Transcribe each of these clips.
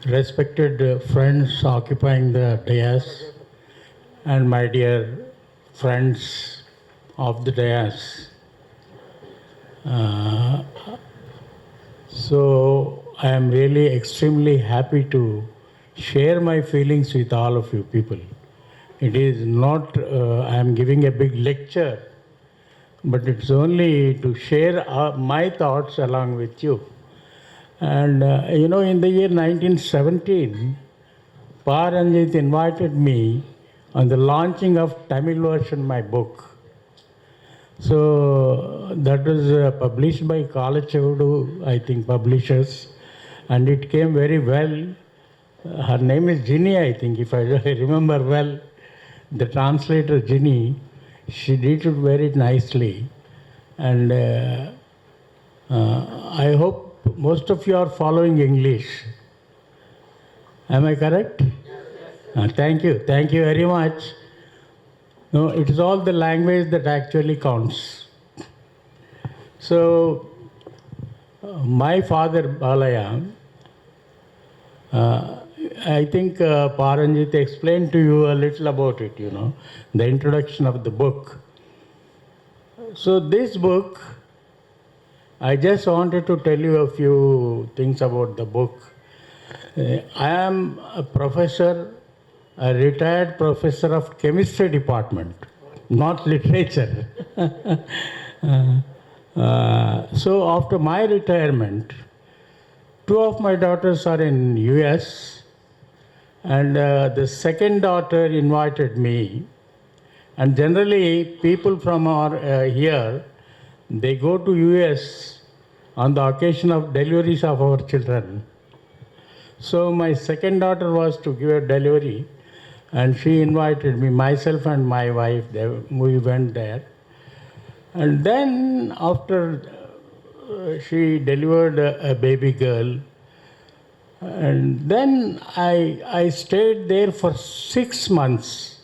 respected friends occupying the dais, and my dear friends of the dais. Uh, so I am really extremely happy to share my feelings with all of you people. It is not, I am giving a big lecture, but it's only to share my thoughts along with you. And in the year 1917, Paranjit invited me on the launching of Tamil version of my book. So that was published by Kalachevudu, I think, publishers, and it came very well. Her name is Ginny, I think, if I remember well. The translator Ginny, she did it very nicely, and I hope most of you are following English. Am I correct? Thank you very much. No, it is all the language that actually counts. So, my father Balaya, I think Paranjit explained to you a little about it, the introduction of the book. So this book, I just wanted to tell you a few things about the book. I am a professor, a retired professor of chemistry department, not literature. So after my retirement, two of my daughters are in US, and the second daughter invited me. And generally, people from our here, they go to US on the occasion of deliveries of our children. So my second daughter was to give a delivery, and she invited me, myself and my wife. We went there. And then after she delivered a baby girl, and then I stayed there for 6 months.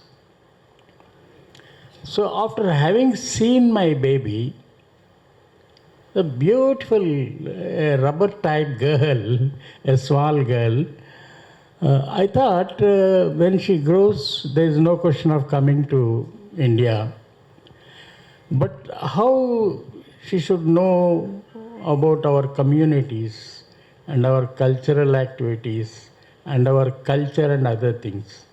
So after having seen my baby, a beautiful rubber type girl, a small girl, I thought when she grows, there is no question of coming to India. But how she should know about our communities and our cultural activities and our culture and other things.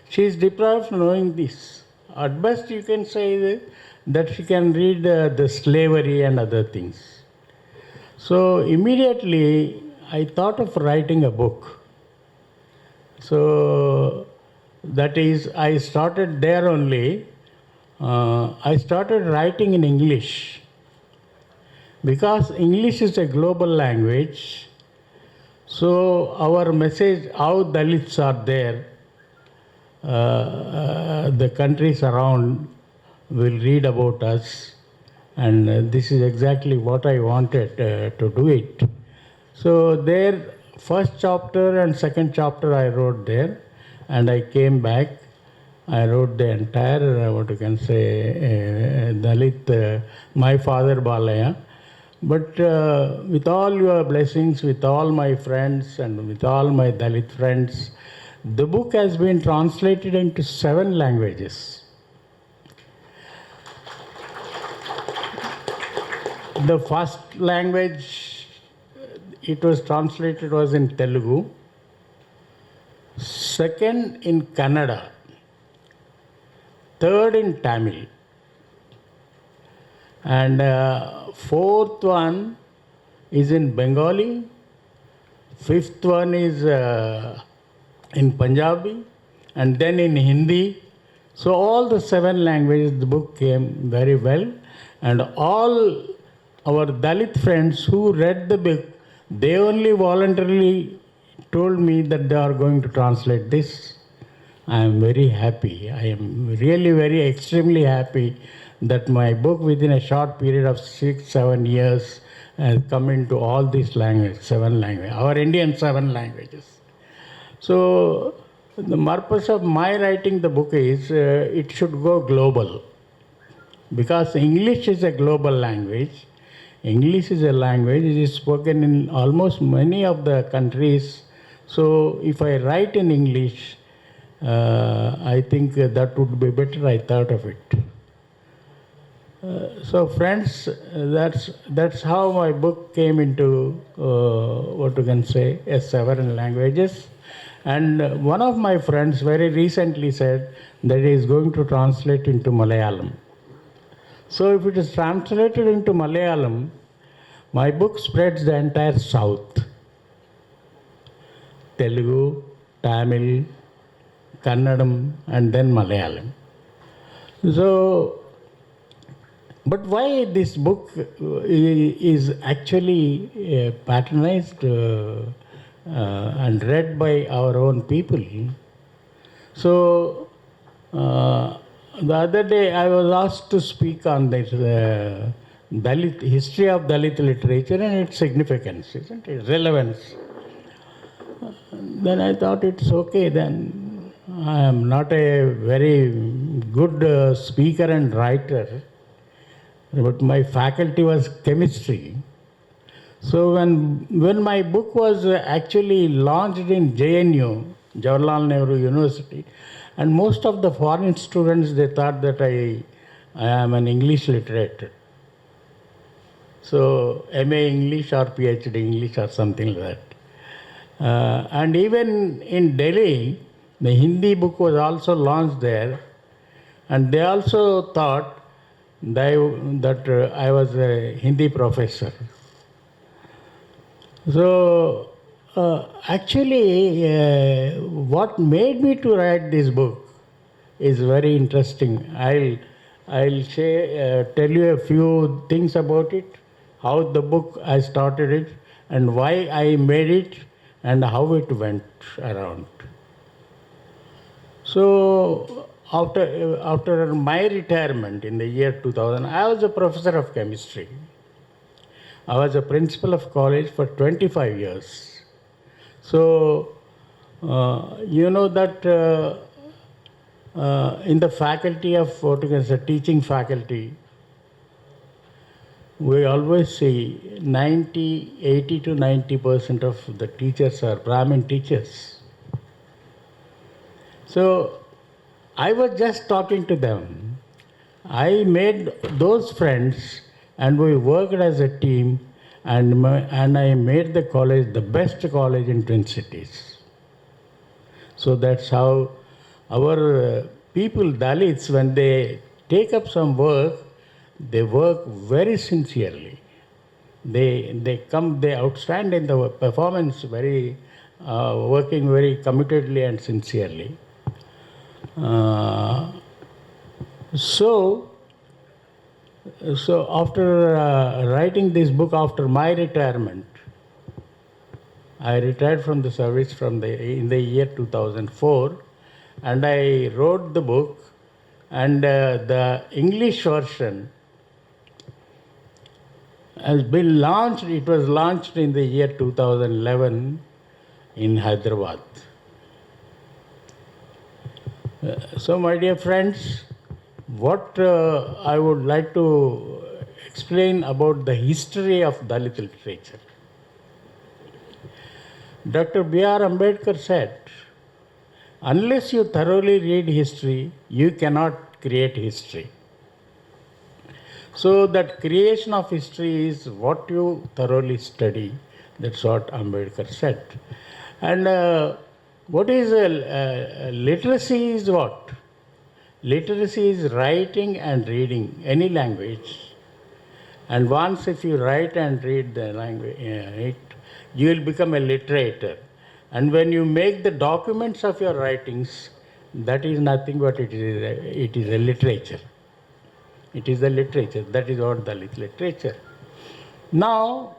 She is deprived of knowing this. At best you can say that she can read the slavery and other things. So immediately I thought of writing a book. So that is, I started there only. I started writing in English because English is a global language. So our message, how Dalits are there, the countries around will read about us, and this is exactly what I wanted to do it. So there, first chapter and second chapter I wrote there, and I came back. I wrote the entire, what you can say, Dalit, my father Balaya. But with all your blessings, with all my friends and with all my Dalit friends, the book has been translated into 7 languages. The first language it was translated was in Telugu, second in Kannada, third in Tamil, and fourth one is in Bengali, fifth one is in Punjabi, and then in Hindi. So all the 7 languages, the book came very well, and all our Dalit friends who read the book, they only voluntarily told me that they are going to translate this. I am very happy. I am really very extremely happy that my book within a short period of 6-7 years has come into all these languages, 7 languages, our Indian 7 languages. So the purpose of my writing the book is it should go global, because English is a global language. English is a language, it is spoken in almost many of the countries. So if I write in English, I think that would be better. I thought of it. So friends, that's how my book came into what you can say several languages. And one of my friends very recently said that he is going to translate into Malayalam. So if it is translated into Malayalam, my book spreads the entire South. Telugu, Tamil, Kannadam, and then Malayalam. So, but why this book is actually patronized and read by our own people? So, the other day I was asked to speak on this Dalit history of Dalit literature and its significance, isn't it? Relevance. Then I thought it's okay. Then I am not a very good speaker and writer, but my faculty was chemistry. So when my book was actually launched in JNU, Jawaharlal Nehru University, and most of the foreign students, they thought that I am an English literature. So MA English or PhD English or something like that. And even in Delhi, the Hindi book was also launched there, and they also thought that I was a Hindi professor. So actually, what made me to write this book is very interesting. I'll tell you a few things about it, how the book I started it, and why I made it, and how it went around. So after my retirement in the year 2000, I was a professor of chemistry. I was a principal of college for 25 years. So, you know that in the faculty of what you can say, teaching faculty, we always see 80 to 90% of the teachers are Brahmin teachers. So, I was just talking to them. I made those friends and we worked as a team, and I made the college the best college in Twin Cities. So that's how our people, Dalits, when they take up some work, they work very sincerely. They outstand in the performance, working very committedly and sincerely. So after writing this book, after my retirement, I retired from the service in the year 2004, and I wrote the book, and the English version has been launched. It was launched in the year 2011 in Hyderabad. So my dear friends, what I would like to explain about the history of Dalit literature. Dr. B.R. Ambedkar said, unless you thoroughly read history, you cannot create history. So that creation of history is what you thoroughly study. That's what Ambedkar said. And what is literacy is what? Literacy is writing and reading any language. And once if you write and read the language, you will become a literator. And when you make the documents of your writings, that is nothing but it is a literature. It is the literature. That is what Dalit literature. Now,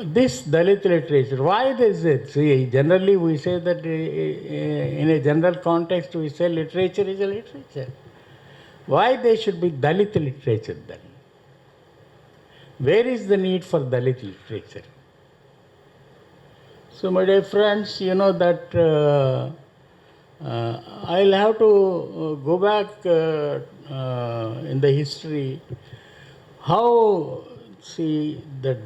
this Dalit literature, why is it? See, generally we say that in a general context we say literature is a literature. Why there should be Dalit literature then? Where is the need for Dalit literature? So my dear friends, you know that I'll have to go back in the history how see the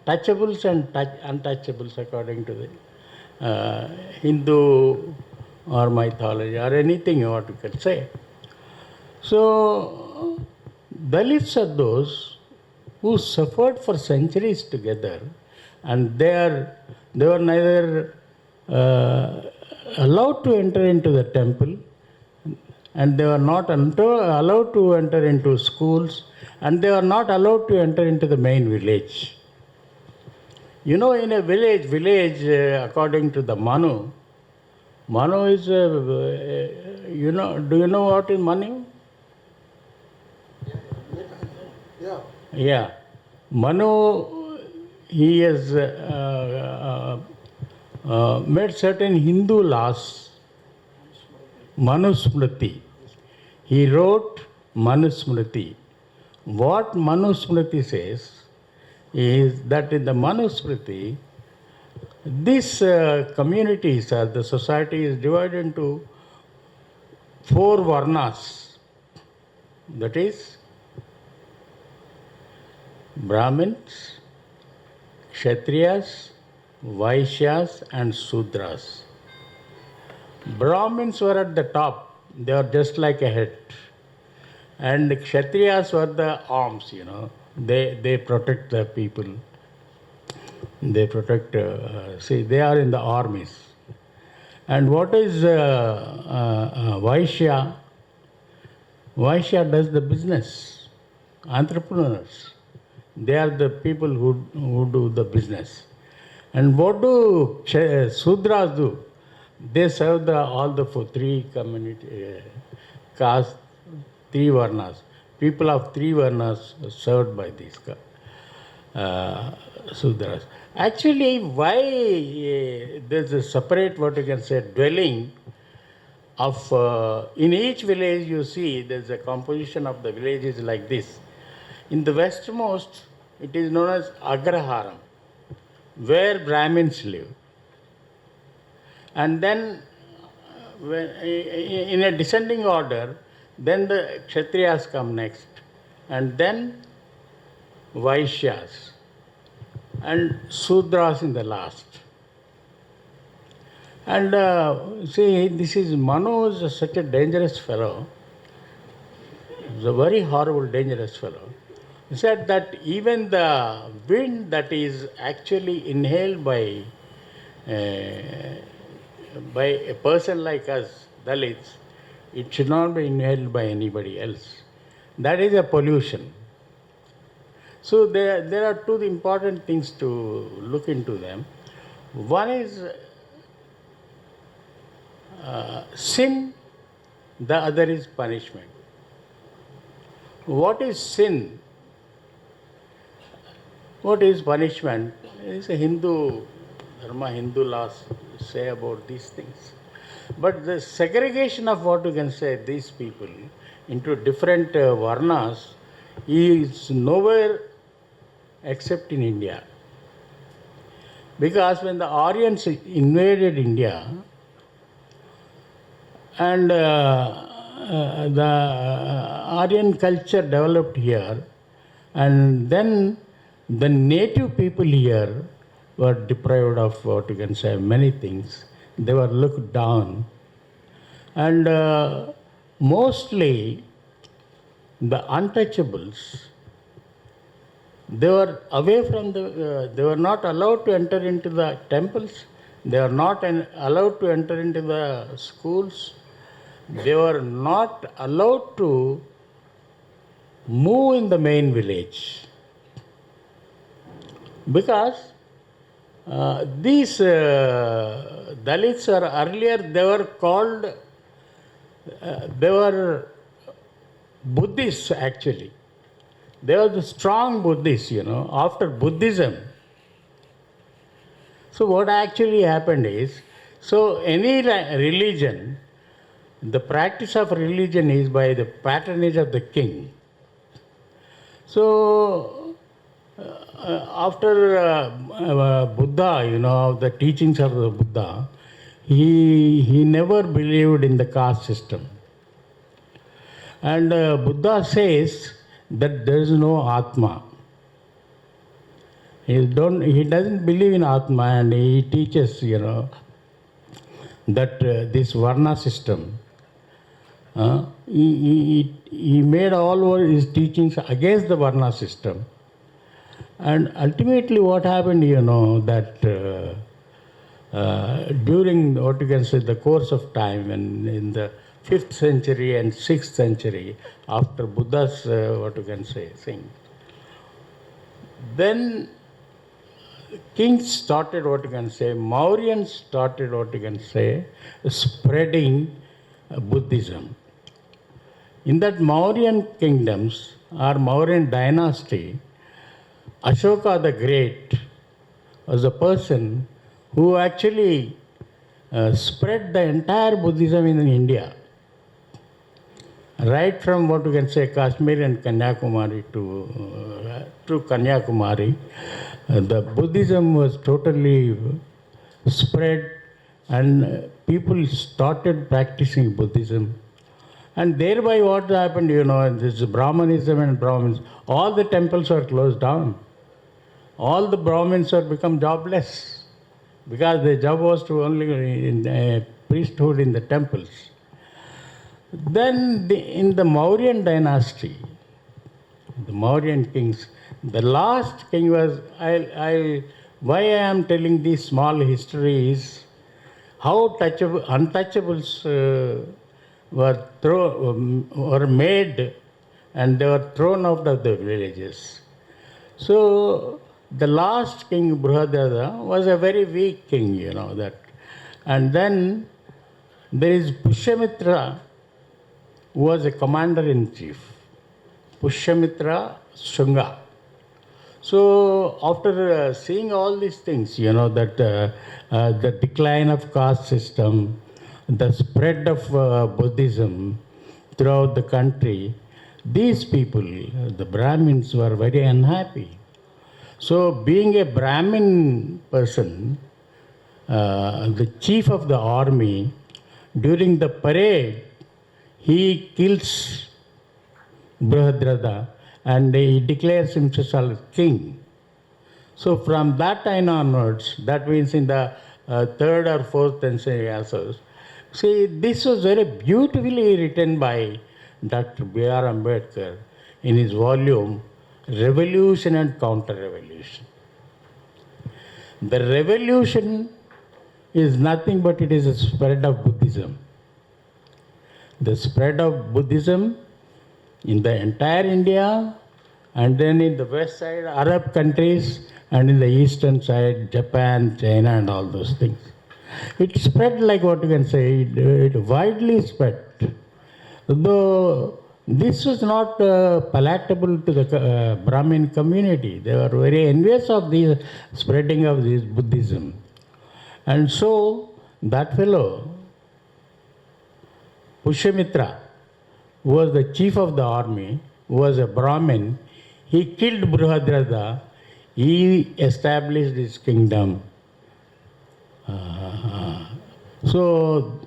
touchables and untouchables according to the Hindu or mythology or anything what you can say. So Dalits are those who suffered for centuries together, and they were neither allowed to enter into the temple, and they were not allowed to enter into schools, and they were not allowed to enter into the main village. You know, in a village, according to the Manu is, you know, do you know what is Manu? Yeah. Yeah. Manu, he has made certain Hindu laws. Manusmriti. He wrote Manusmriti. What Manusmriti says is that in the Manusmriti, these communities or the society is divided into 4 varnas. That is Brahmins, Kshatriyas, Vaishyas and Sudras. Brahmins were at the top, they were just like a head. And the Kshatriyas were the arms, you know, they protect the people. They protect, see, they are in the armies. And what is Vaishya? Vaishya does the business, entrepreneurs. They are the people who do the business. And what do Sudras do? They serve all the 3 community castes, 3 varnas. People of 3 varnas are served by these Sudras. Actually, why there's a separate, what you can say, dwelling of, in each village you see there's a composition of the villages like this. In the westmost, it is known as Agraharam, where Brahmins live. And then, in a descending order, then the Kshatriyas come next, and then Vaishyas, and Sudras in the last. And see, this is Manu is such a dangerous fellow. He's a very horrible, dangerous fellow. He said that even the wind that is actually inhaled by a person like us, Dalits, it should not be inhaled by anybody else. That is a pollution. So there are 2 important things to look into them. One is sin, the other is punishment. What is sin? What is punishment? It is a Hindu dharma, Hindu laws say about these things. But the segregation of what you can say, these people, into different varnas is nowhere except in India. Because when the Aryans invaded India, and the Aryan culture developed here, and then the native people here were deprived of what you can say many things. They were looked down, and mostly the untouchables, they were away from they were not allowed to enter into the temples, they were not allowed to enter into the schools, they were not allowed to move in the main village. Because these Dalits are earlier, they were called, they were Buddhists actually. They were the strong Buddhists, you know, after Buddhism. So what actually happened is, so any religion, the practice of religion is by the patronage of the king. So after Buddha, you know, the teachings of the Buddha, he never believed in the caste system. And Buddha says that there is no Atma. He doesn't believe in Atma, and he teaches, that this Varna system. He made all over his teachings against the Varna system. And ultimately what happened, that during what you can say the course of time, and in the 5th century and 6th century, after Buddha's what you can say thing, then kings started what you can say, Mauryans started what you can say, spreading Buddhism. In that Mauryan kingdoms or Mauryan dynasty, Ashoka the Great was a person who actually spread the entire Buddhism in India, right from what you can say Kashmir and Kanyakumari to Kanyakumari. The Buddhism was totally spread, and people started practicing Buddhism. And thereby what happened, this Brahmanism and Brahmins, all the temples are closed down. All the Brahmins are become jobless because their job was to only in priesthood in the temples. Then in the Mauryan dynasty, the Mauryan kings, the last king was, why I am telling this small history is how untouchables were made, and they were thrown out of the villages. So the last king, Brihadrata, was a very weak king, that. And then there is Pushyamitra, who was a commander-in-chief. Pushyamitra Shunga. So after seeing all these things, that the decline of caste system, the spread of Buddhism throughout the country, these people, the Brahmins, were very unhappy. So being a Brahmin person, the chief of the army, during the parade, he kills Brihadrata and he declares himself as king. So from that time onwards, that means in the 3rd or 4th century also, see, this was very beautifully written by Dr. B.R. Ambedkar in his volume Revolution and Counter-Revolution. The revolution is nothing but it is a spread of Buddhism. The spread of Buddhism in the entire India, and then in the west side, Arab countries, and in the eastern side, Japan, China, and all those things. It spread like what you can say, it widely spread. Though this was not palatable to the Brahmin community. They were very envious of the spreading of this Buddhism. And so that fellow, Pushyamitra, who was the chief of the army, who was a Brahmin, he killed Brihadrata, he established his kingdom. So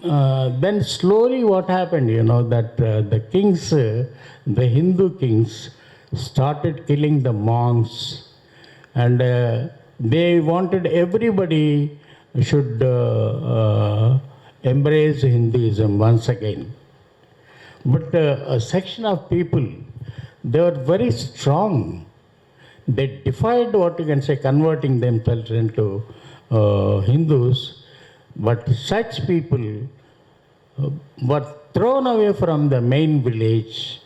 then slowly what happened, that the kings, the Hindu kings, started killing the monks, and they wanted everybody should embrace Hinduism once again. But a section of people, they were very strong. They defied what you can say, converting themselves into Hindus. But such people were thrown away from the main village,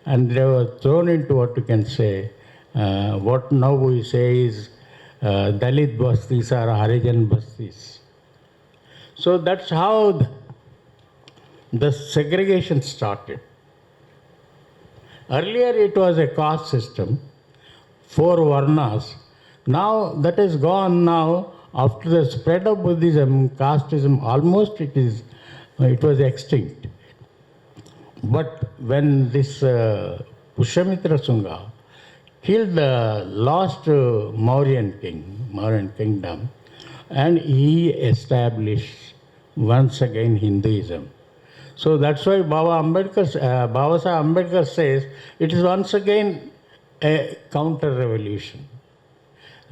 and they were thrown into what you can say, what now we say is Dalit bastis or Harijan bastis. So that's how the segregation started. Earlier it was a caste system, 4 varnas. Now that is gone now. After the spread of Buddhism, casteism almost it was extinct. But when this Pushyamitra Shunga killed the last Mauryan kingdom, and he established once again Hinduism. So that's why Baba Saheb Ambedkar says it is once again a counter-revolution.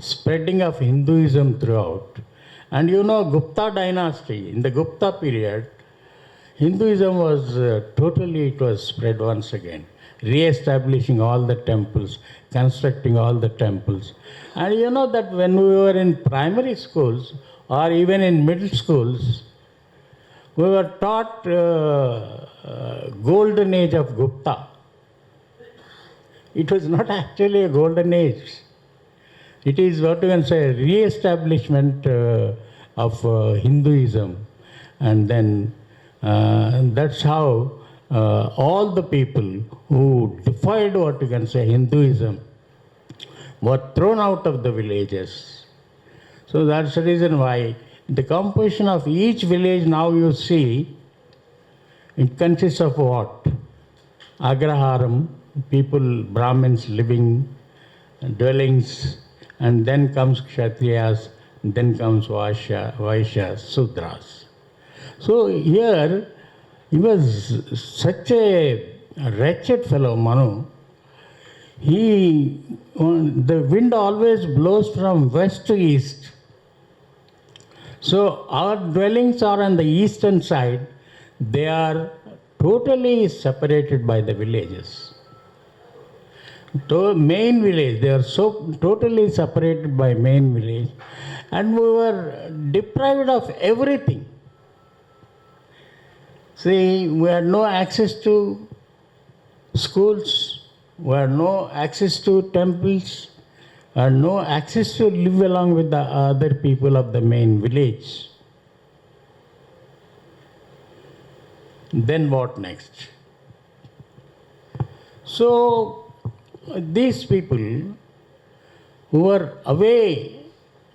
spreading of Hinduism throughout. And you know, Gupta dynasty, in the Gupta period, Hinduism was it was spread once again, re-establishing all the temples, constructing all the temples. And you know that when we were in primary schools or even in middle schools, we were taught golden age of Gupta. It was not actually a golden age. It is what you can say, re-establishment of Hinduism. And then that's how all the people who defied what you can say Hinduism were thrown out of the villages. So that's the reason why the composition of each village now you see, it consists of what? Agraharam, people, Brahmins living, dwellings, and then comes Kshatriyas, then comes Vaishyas, Sudras. So here, he was such a wretched fellow, Manu. The wind always blows from west to east. So our dwellings are on the eastern side. They are totally separated by the villages. Main village, they are so totally separated by main village. And we were deprived of everything. See, we had no access to schools, we had no access to temples, and no access to live along with the other people of the main village. Then what next? So, these people who were away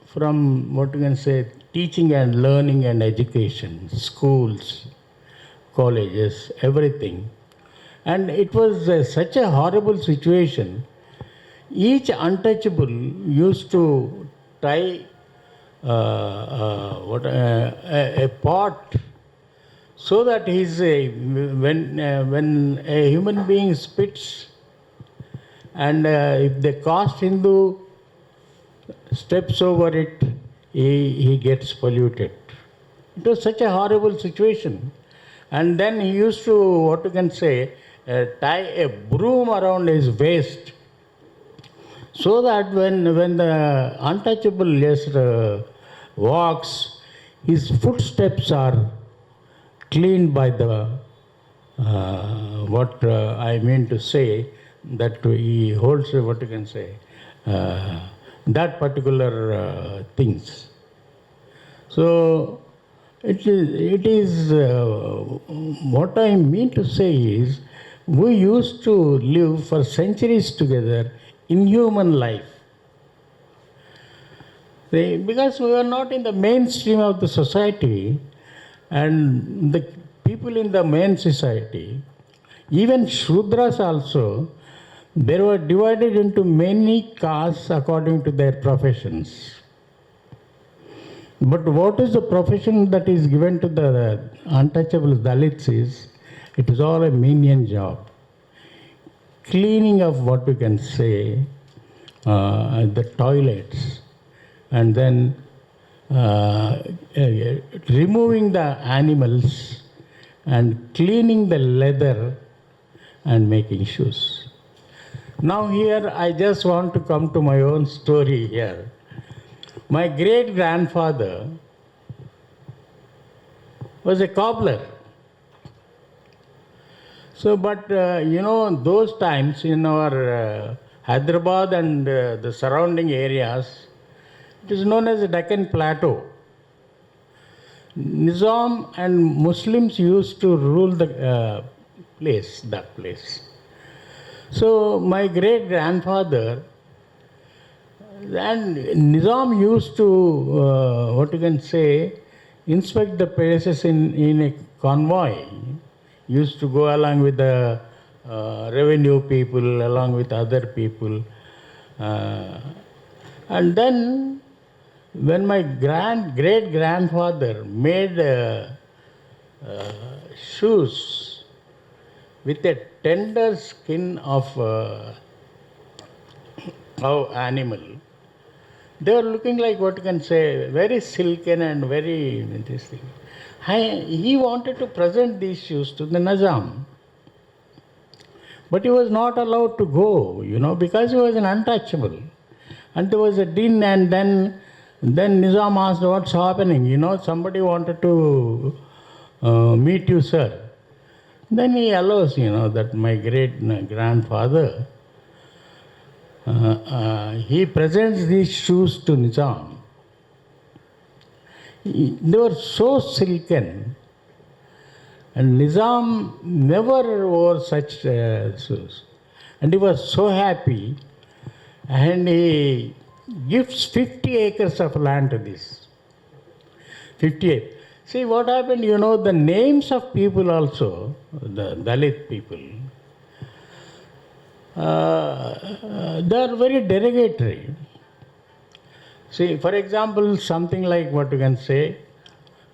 from what you can say teaching and learning and education, schools, colleges, everything, and it was such a horrible situation. Each untouchable used to tie a pot so that when a human being spits and if the caste Hindu steps over it, he gets polluted. It was such a horrible situation. And then he used to, what you can say, tie a broom around his waist so that when the untouchable just walks, his footsteps are cleaned by the, I mean to say, that he holds, what you can say, that particular things. So it is what I mean to say is, we used to live for centuries together in human life. Because we are not in the mainstream of the society, and the people in the main society, even Shudras also, they were divided into many castes according to their professions. But what is the profession that is given to the untouchable Dalits is, it is all a menial job. Cleaning of what we can say, the toilets, and then removing the animals and cleaning the leather and making shoes. Now here I just want to come to my own story here. My great-grandfather was a cobbler. So, but those times in our Hyderabad and the surrounding areas, it is known as the Deccan Plateau. Nizam and Muslims used to rule the that place. So, my great-grandfather, and Nizam used to, inspect the places in a convoy. Used to go along with the revenue people, along with other people. And then, when my great-grandfather made shoes with a tender skin of cow animal, They were looking like what you can say, very silken and very this thing. He wanted to present these shoes to the Nizam, but he was not allowed to go, because he was an untouchable. And there was a din, and then Nizam asked, "What's happening? Somebody wanted to meet you, sir." Then he allows, that my great grandfather, he presents these shoes to Nizam. They were so silken, and Nizam never wore such shoes. And he was so happy, and he gives 50 acres of land to this. 50 acres. See what happened, the names of people also, the Dalit people, they are very derogatory. See, for example, something like what you can say,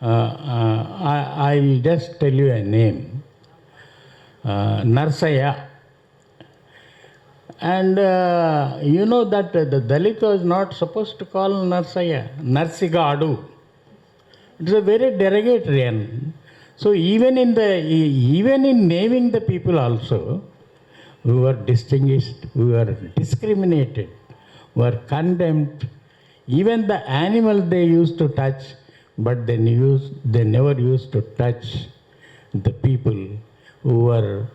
I'll just tell you a name, Narsaya. And you know that the Dalit was not supposed to call Narsaya, Narsigadu. It's a very derogatory. And so even in naming the people also, we were distinguished, we were discriminated, we were condemned. Even the animal they used to touch, but they never used to touch the people who were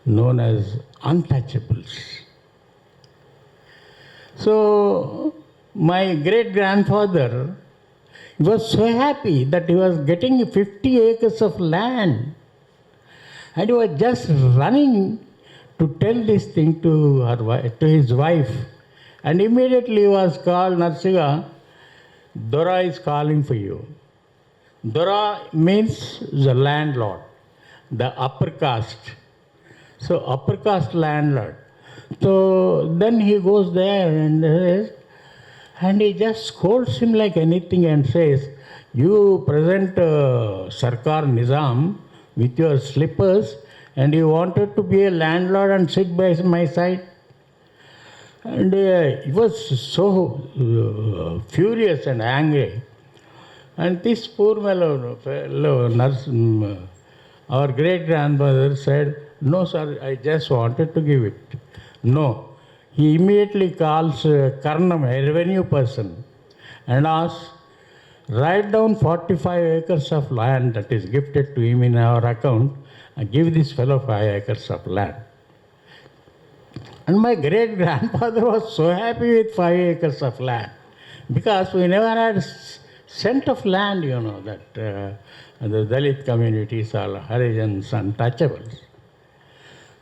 known as untouchables. So my great grandfather was so happy that he was getting 50 acres of land, and he was just running to tell this thing to his wife. And immediately he was called, Narsiga, Dora is calling for you. Dora means the landlord, the upper caste. So upper caste landlord. So then he goes there and he just scolds him like anything and says, "You present Sarkar Nizam with your slippers, and you wanted to be a landlord and sit by my side." And he was so furious and angry. And this poor fellow nurse, our great grandmother said, "No, sir, I just wanted to give it." No. He immediately calls Karnam, a revenue person, and asks, "Write down 45 acres of land that is gifted to him in our account, and give this fellow 5 acres of land." And my great grandfather was so happy with 5 acres of land, because we never had cent of land, that the Dalit communities are Harijans, untouchables.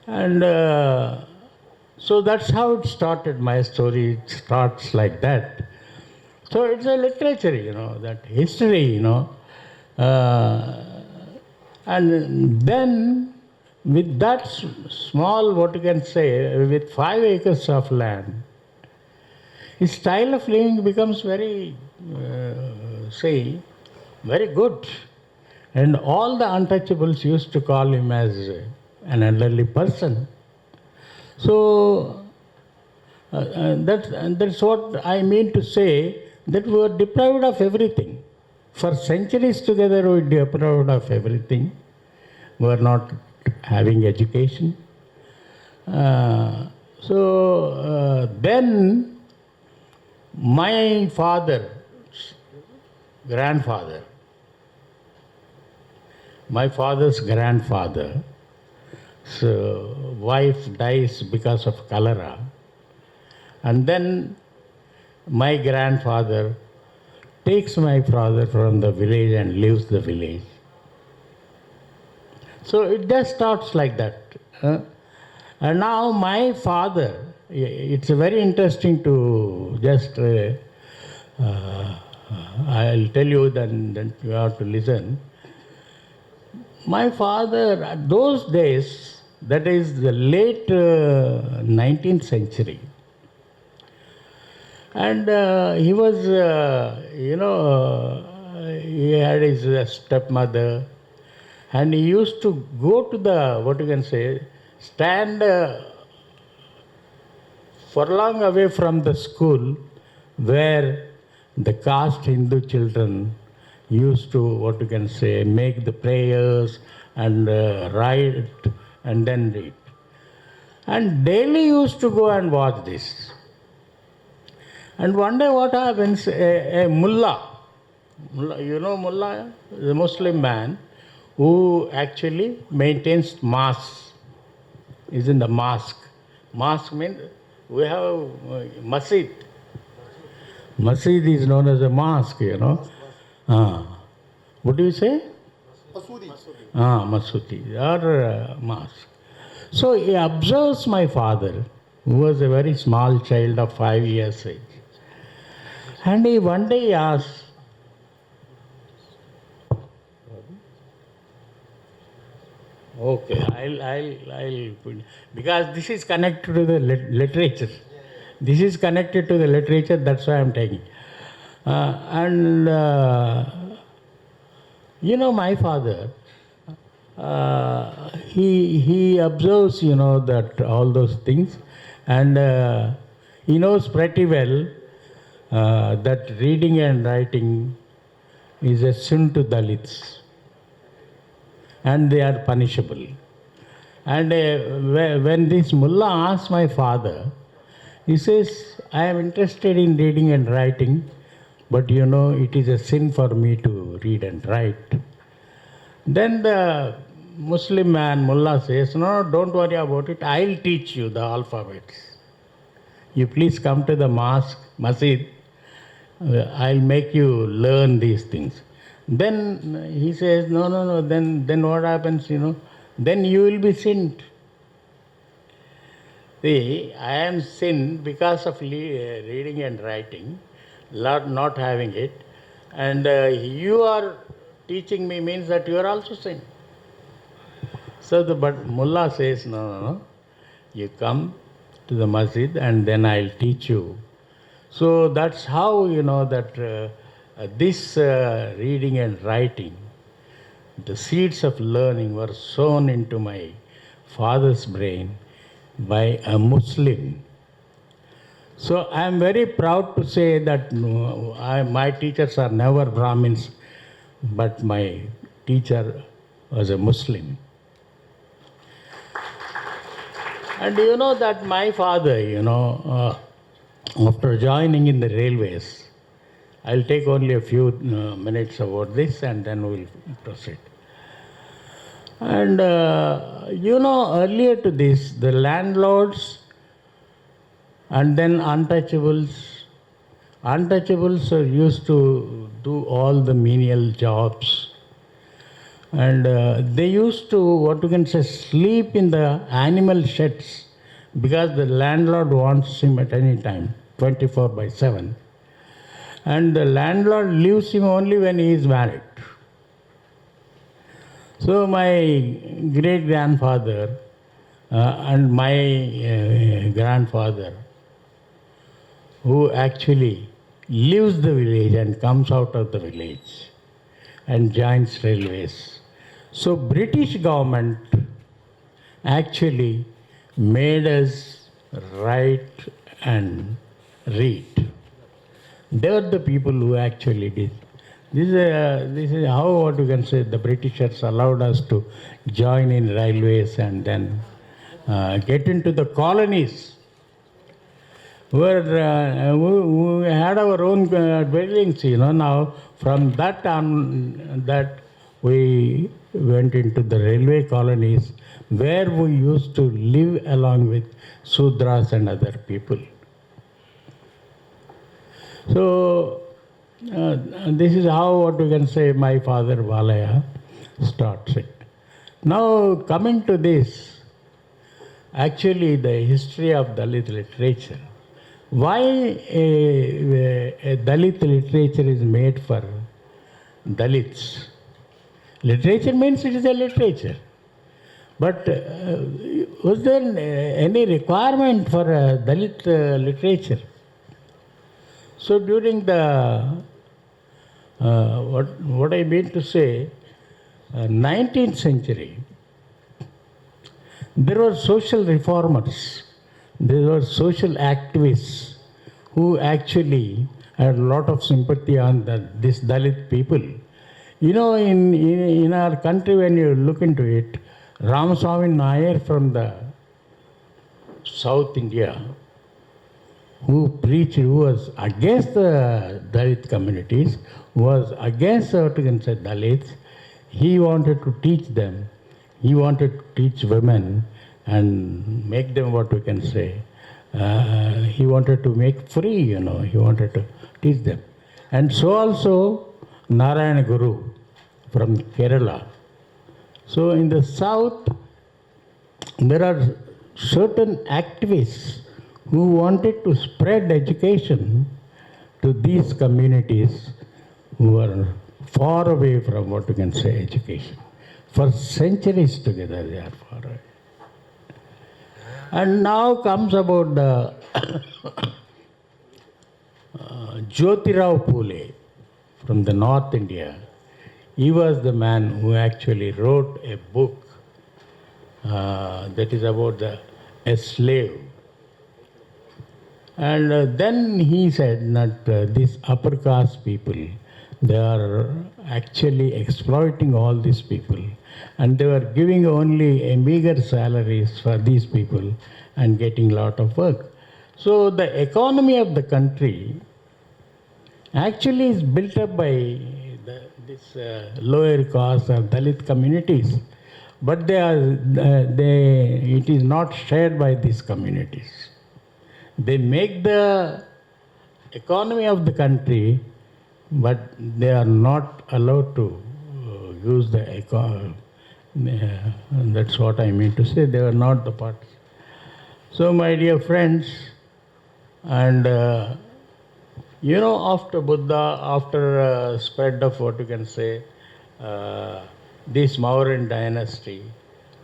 And so that's how it started. My story starts like that. So it's a literature, that history, and then with that small, what you can say, with 5 acres of land, his style of living becomes very, very good. And all the untouchables used to call him as an elderly person. So that's what I mean to say, that we were deprived of everything. For centuries together we were deprived of everything. We were not having education. Then my father's grandfather, so wife dies because of cholera, and then my grandfather takes my father from the village and leaves the village. So it just starts like that. And now my father, it's very interesting to just, I'll tell you, then you have to listen. My father, at those days, that is the late 19th century, and he was, he had his stepmother, and he used to go to the, what you can say, stand furlong away from the school where the caste Hindu children used to, what you can say, make the prayers and write and then read. And daily used to go and watch this. And one day what happens, a mullah, you know mullah, the Muslim man who actually maintains mosque, is in the mosque. Mosque means we have masjid. Masjid is known as a mosque, you know. What do you say? Masudi. Masudi or mosque. So he observes my father, who was a very small child of 5 years age. And he one day asked, okay, I'll put, because this is connected to the literature. This is connected to the literature, that's why I'm taking. You know, my father, he observes, you know, that all those things, and he knows pretty well that reading and writing is a sin to Dalits, and they are punishable. And when this mullah asked my father, he says, I am interested in reading and writing, but you know, it is a sin for me to read and write. Then the Muslim man, mullah, says, no, don't worry about it, I'll teach you the alphabets. You please come to the mosque, masjid, I'll make you learn these things. Then he says, no, then what happens, you know? Then you will be sinned. See, I am sinned because of reading and writing, not having it. And you are teaching me means that you are also sinned. So but mullah says, no, you come to the masjid and then I'll teach you. So that's how, you know, that this reading and writing, the seeds of learning were sown into my father's brain by a Muslim. So I am very proud to say that my teachers are never Brahmins, but my teacher was a Muslim. And you know that my father, you know, after joining in the railways, I'll take only a few minutes about this and then we'll proceed. And you know, earlier to this, the landlords and then untouchables used to do all the menial jobs. And they used to, what you can say, sleep in the animal sheds because the landlord wants him at any time, 24/7. And the landlord leaves him only when he is married. So my great-grandfather and my grandfather, who actually leaves the village and comes out of the village and joins railways. So British government actually made us write and read. They were the people who actually did. This is how, what you can say, the Britishers allowed us to join in railways and then get into the colonies where we had our own dwellings, you know. Now from that on, that we went into the railway colonies where we used to live along with Sudras and other people. So this is how, what we can say, my father Valaya starts it. Now coming to this, actually the history of Dalit literature. Why a Dalit literature is made for Dalits? Literature means it is a literature. But was there any requirement for Dalit literature? So during the, what I mean to say, 19th century, there were social reformers, there were social activists who actually had a lot of sympathy on this Dalit people. You know, in our country, when you look into it, Ramaswamy Nair from the South India, who was against the Dalit communities, was against what you can say Dalits. He wanted to teach them. He wanted to teach women and make them what we can say. He wanted to make free, you know. He wanted to teach them. And so also Narayana Guru from Kerala. So in the south, there are certain activists who wanted to spread education to these communities who are far away from what you can say education. For centuries together they are far away. And now comes about the Jyotirao Phule from the North India. He was the man who actually wrote a book that is about a slave. And then he said that these upper caste people, they are actually exploiting all these people, and they were giving only a meager salaries for these people and getting a lot of work. So the economy of the country actually is built up by this lower caste or Dalit communities, but it is not shared by these communities. They make the economy of the country, but they are not allowed to use the economy. That's what I mean to say. They are not the parts. So, my dear friends, and you know, after Buddha, after spread of what you can say, this Mauryan dynasty,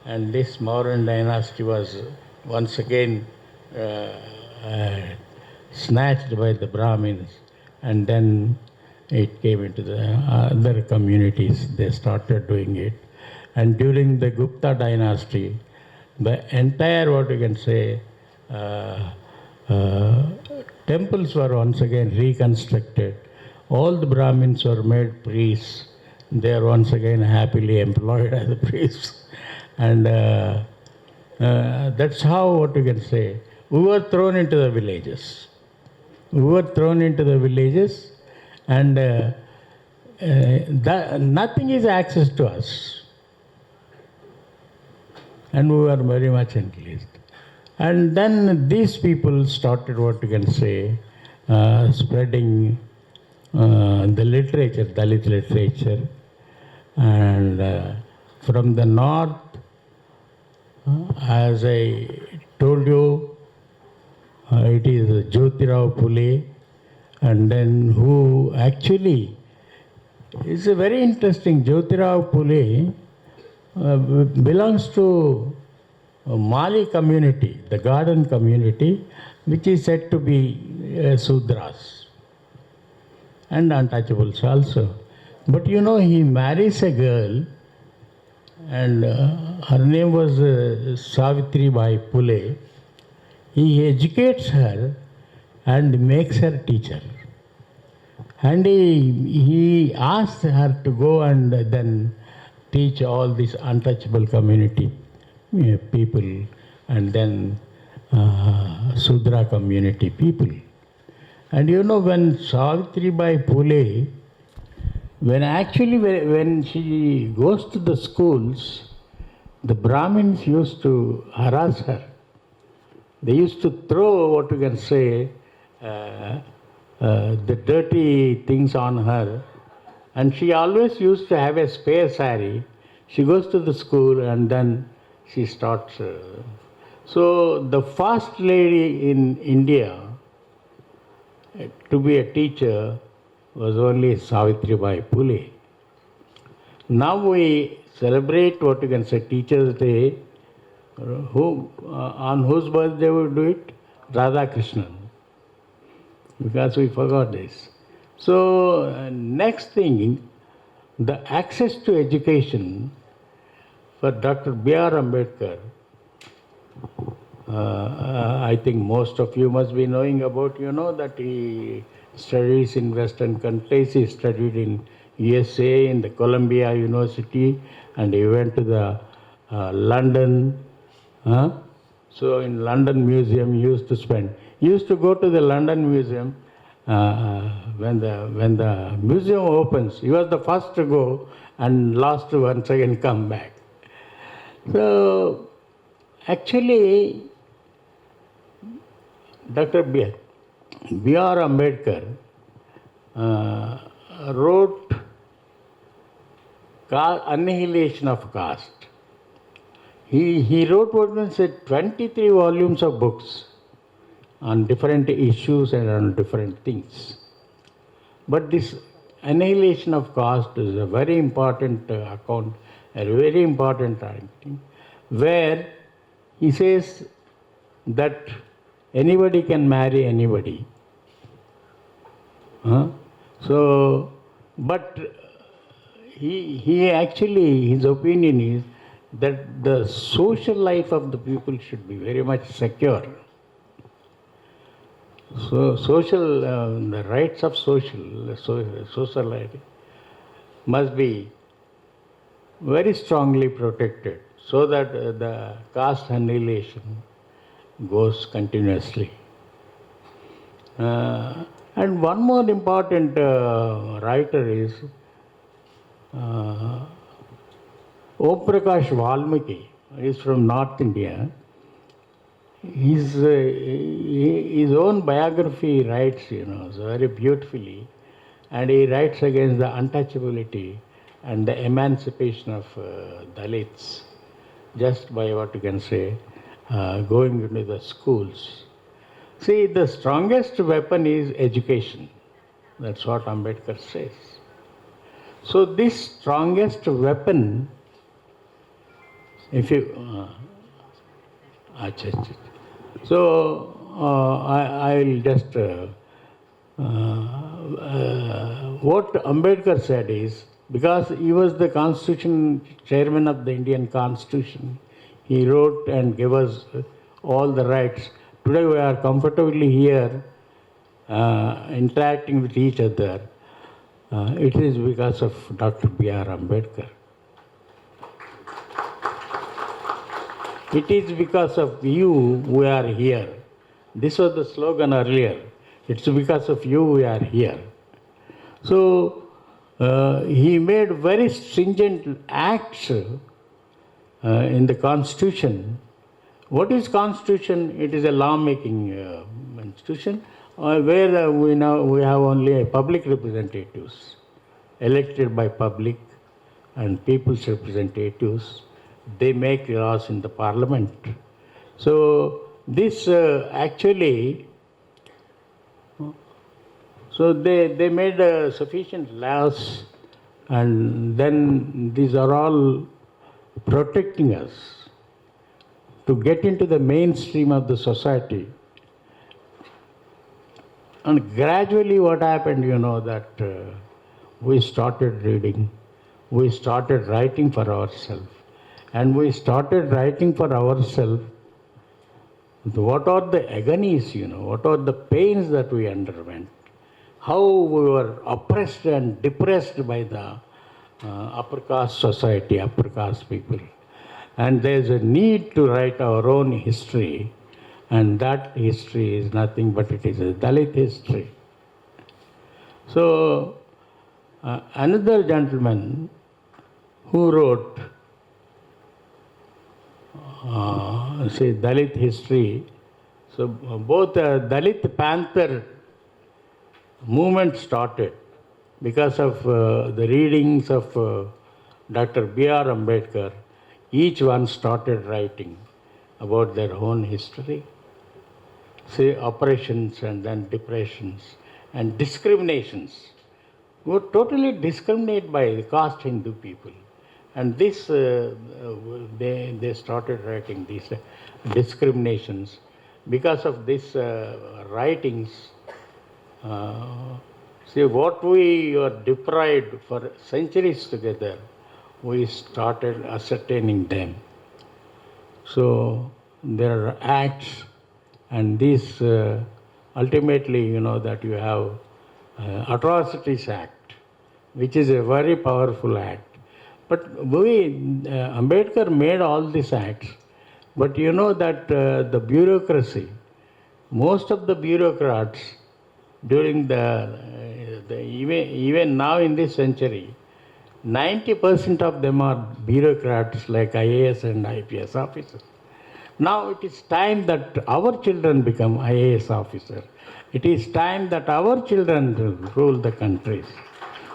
and this Mauryan dynasty was once again snatched by the Brahmins, and then it came into the other communities. They started doing it. And during the Gupta dynasty, the entire, what you can say, temples were once again reconstructed. All the Brahmins were made priests. They are once again happily employed as priests. And that's how, what you can say, we were thrown into the villages. We were thrown into the villages, and nothing is access to us. And we were very much engaged. And then these people started, what you can say, spreading the literature, Dalit literature. And from the north, as I told you, it is Jyotirao Phule, and then who actually is a very interesting. Jyotirao Phule belongs to Mali community, the garden community, which is said to be Sudras and untouchables also. But you know, he marries a girl, and her name was Savitri Bai Phule. He educates her and makes her teacher. And he asked her to go and then teach all these untouchable community people, and then Sudra community people. And you know, when Savitri Bai Phule, when she goes to the schools, the Brahmins used to harass her. They used to throw, what you can say, the dirty things on her. And she always used to have a spare sari. She goes to the school and then she starts. So the first lady in India to be a teacher was only Savitri Bai Phule. Now we celebrate, what you can say, Teachers' Day. On whose birthday we do it? Radha Krishnan. Because we forgot this. So next thing, the access to education for Dr. B.R. Ambedkar I think most of you must be knowing about, that he studies in Western countries. He studied in USA, in the Columbia University, and he went to the London. Huh? So in London Museum, he used to go to the London Museum when the museum opens. He was the first to go and last to once again come back. So actually, Dr. B.R. Ambedkar wrote Annihilation of Caste. He wrote what was said 23 volumes of books on different issues and on different things. But this annihilation of caste is a very important account, a very important writing, where he says that anybody can marry anybody. So, but he actually, his opinion is that the social life of the people should be very much secure. So the rights of society must be very strongly protected so that the caste annihilation goes continuously. And one more important writer is Om Prakash Valmiki. He is from North India. His own biography writes, so very beautifully, and he writes against the untouchability and the emancipation of Dalits, just by what you can say, going into the schools. See, the strongest weapon is education. That's what Ambedkar says. So this strongest weapon, if you... So I'll just... what Ambedkar said is, because he was the Constitution chairman of the Indian Constitution, he wrote and gave us all the rights. Today we are comfortably here interacting with each other. It is because of Dr. B.R. Ambedkar. It is because of you we are here. This was the slogan earlier. It's because of you we are here. So he made very stringent acts in the Constitution. What is Constitution? It is a law-making institution where we have only public representatives elected by public and people's representatives. They make laws in the parliament. So this actually, so they made sufficient laws, and then these are all protecting us to get into the mainstream of the society. And gradually what happened, that we started reading, we started writing for ourselves. And we started writing for ourselves what are the agonies, what are the pains that we underwent, how we were oppressed and depressed by the upper caste society, upper caste people. And there's a need to write our own history, and that history is nothing but it is a Dalit history. So another gentleman who wrote Dalit history. So both Dalit Panther movement started because of the readings of Dr. B.R. Ambedkar. Each one started writing about their own history. Say oppressions and then depressions and discriminations. We were totally discriminated by the caste Hindu people. And this, they started writing these discriminations. Because of these writings, see what we were deprived for centuries together, we started ascertaining them. So there are acts, and these ultimately, that you have Atrocities Act, which is a very powerful act. But Ambedkar made all these acts, but you know that the bureaucracy, most of the bureaucrats during even now in this century, 90% of them are bureaucrats like IAS and IPS officers. Now it is time that our children become IAS officers. It is time that our children rule the countries.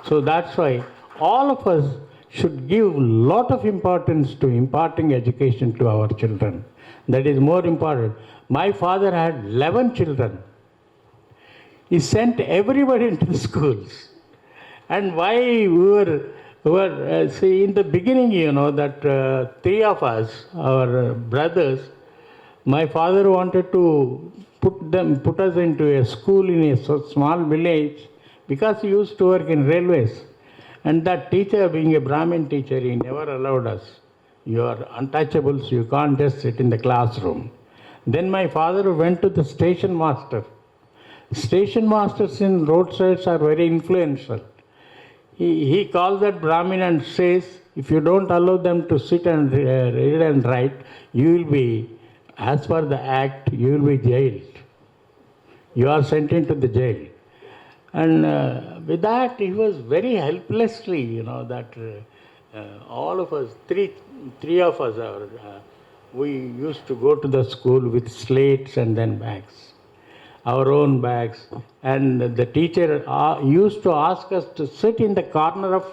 So that's why all of us should give a lot of importance to imparting education to our children. That is more important. My father had 11 children. He sent everybody into the schools. And why see, in the beginning, that three of us, our brothers, my father wanted to put us into a school in a small village because he used to work in railways. And that teacher, being a Brahmin teacher, he never allowed us. You are untouchables, you can't just sit in the classroom. Then my father went to the station master. Station masters in roadsides are very influential. He calls that Brahmin and says, if you don't allow them to sit and read and write, you will be, as per the act, you will be jailed. You are sent into the jail. And with that, he was very helplessly, that all of us, three of us, we used to go to the school with slates and then bags, our own bags. And the teacher used to ask us to sit in the corner of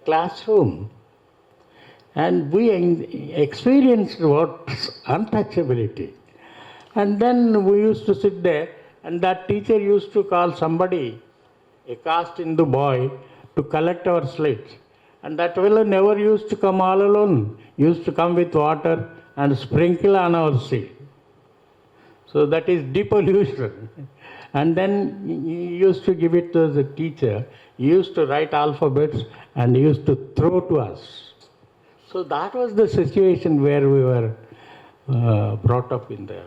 classroom. And we experienced what untouchability. And then we used to sit there, and that teacher used to call somebody, a caste Hindu boy, to collect our slates. And that fellow never used to come all alone. He used to come with water and sprinkle on our seat. So that is depollution. And then he used to give it to the teacher. He used to write alphabets and he used to throw to us. So that was the situation where we were brought up in the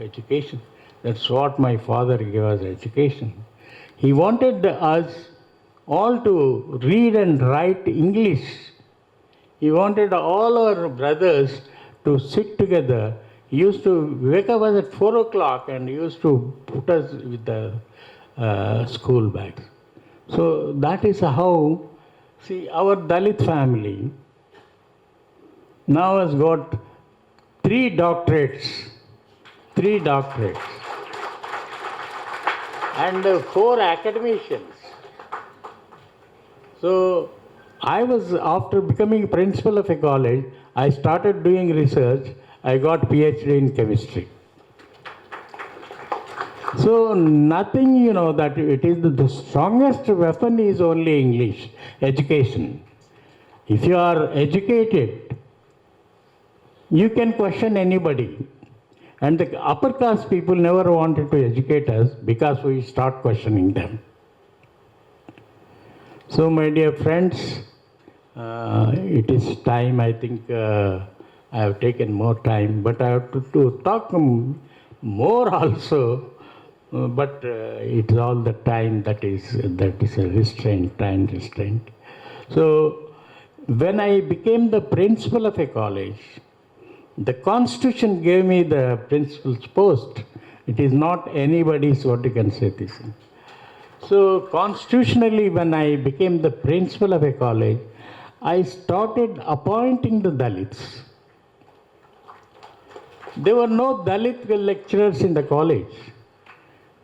education. That's what my father gave us education. He wanted us all to read and write English. He wanted all our brothers to sit together. He used to wake up us at 4 o'clock and he used to put us with the school bags. So that is how, see, our Dalit family now has got 3 doctorates. 3 doctorates. And 4 academicians. So I was, after becoming principal of a college, I started doing research. I got PhD in chemistry. So nothing, that it is the strongest weapon is only English, education. If you are educated, you can question anybody. And the upper class people never wanted to educate us because we start questioning them. So my dear friends, it is time, I think I have taken more time, but I have to talk more also, but it's all the time that is a restraint, time restraint. So when I became the principal of a college, the Constitution gave me the principal's post. It is not anybody's, what you can say this. So constitutionally, when I became the principal of a college, I started appointing the Dalits. There were no Dalit lecturers in the college.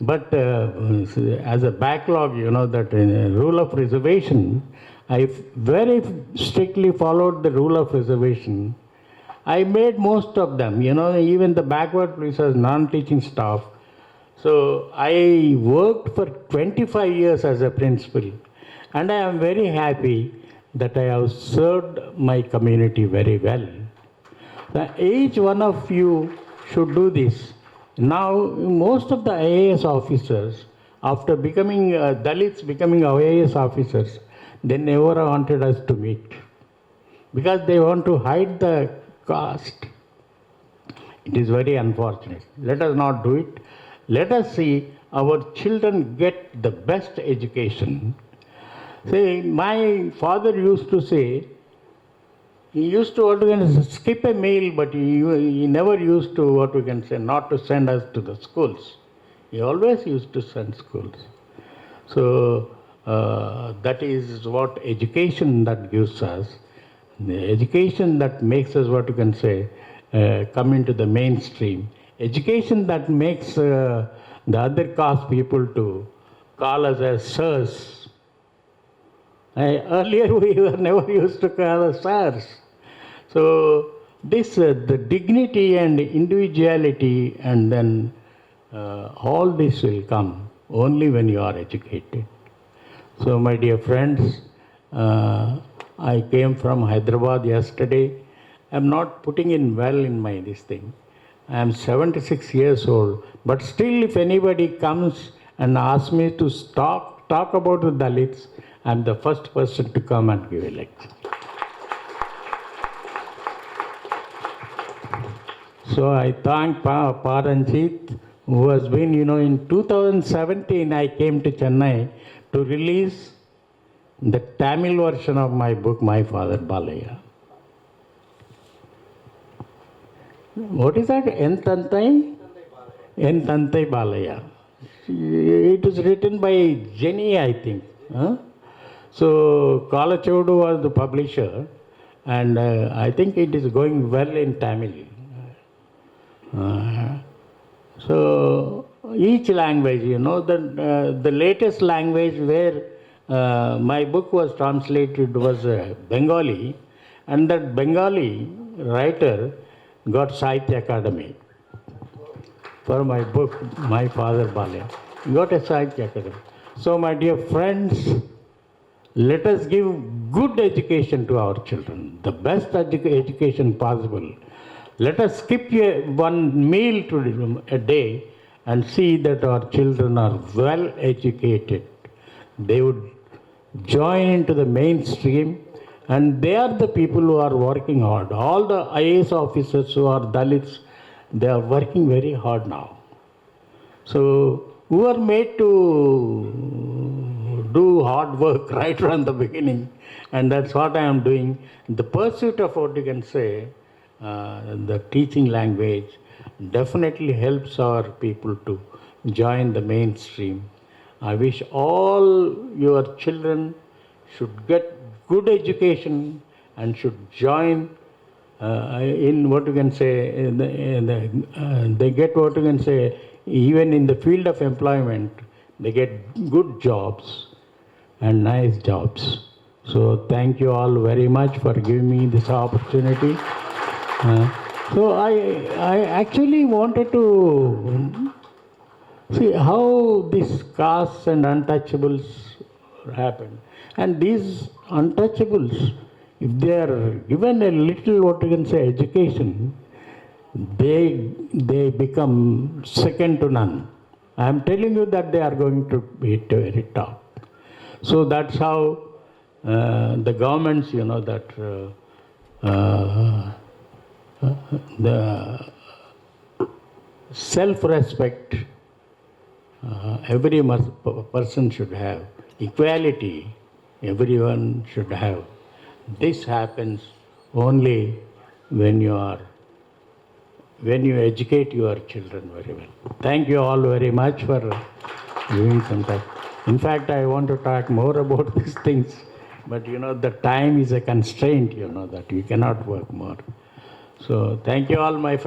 But as a backlog, that rule of reservation, I very strictly followed the rule of reservation. I made most of them, even the backward places, non-teaching staff. So I worked for 25 years as a principal, and I am very happy that I have served my community very well. Each one of you should do this. Now, most of the IAS officers, after becoming Dalits, becoming IAS officers, they never wanted us to meet because they want to hide the caste. It is very unfortunate. Let us not do it. Let us see our children get the best education. See, my father used to say, he used to what we can skip a meal, but he never used to what we can say not to send us to the schools. He always used to send schools. So that is what education that gives us. The education that makes us what you can say come into the mainstream. Education that makes the other caste people to call us as sirs. Earlier we were never used to call us sirs. So this the dignity and individuality, and then all this will come only when you are educated. So my dear friends, I came from Hyderabad yesterday. I'm not putting in well in my this thing. I am 76 years old, but still if anybody comes and asks me to talk about the Dalits, I'm the first person to come and give a lecture. So I thank Paranjit, who has been, in 2017 I came to Chennai to release the Tamil version of my book, My Father Balaya. What is that? Entantai Balaya. It is written by Jenny, I think. Huh? So Kalachodu was the publisher, and I think it is going well in Tamil. So each language, the latest language where my book was translated was Bengali, and that Bengali writer got Sahitya Academy for my book, My Father Balaya. He got a Sahitya Academy. So my dear friends, let us give good education to our children, the best education possible. Let us skip one meal a day and see that our children are well educated. They would join into the mainstream, and they are the people who are working hard. All the IAS officers who are Dalits, they are working very hard now. So who are made to do hard work right from the beginning, and that's what I am doing. The pursuit of what you can say, the teaching language definitely helps our people to join the mainstream. I wish all your children should get good education and should join in what you can say, they get what you can say, even in the field of employment, they get good jobs and nice jobs. So thank you all very much for giving me this opportunity. So I actually wanted to see how these castes and untouchables happen. And these untouchables, if they are given a little, what you can say, education, they become second to none. I am telling you that they are going to be at the very top. So that's how the governments, the self-respect every person should have, equality everyone should have. This happens only when you educate your children very well. Thank you all very much for giving some time. In fact, I want to talk more about these things, but the time is a constraint, that you cannot work more. So thank you all, my friends.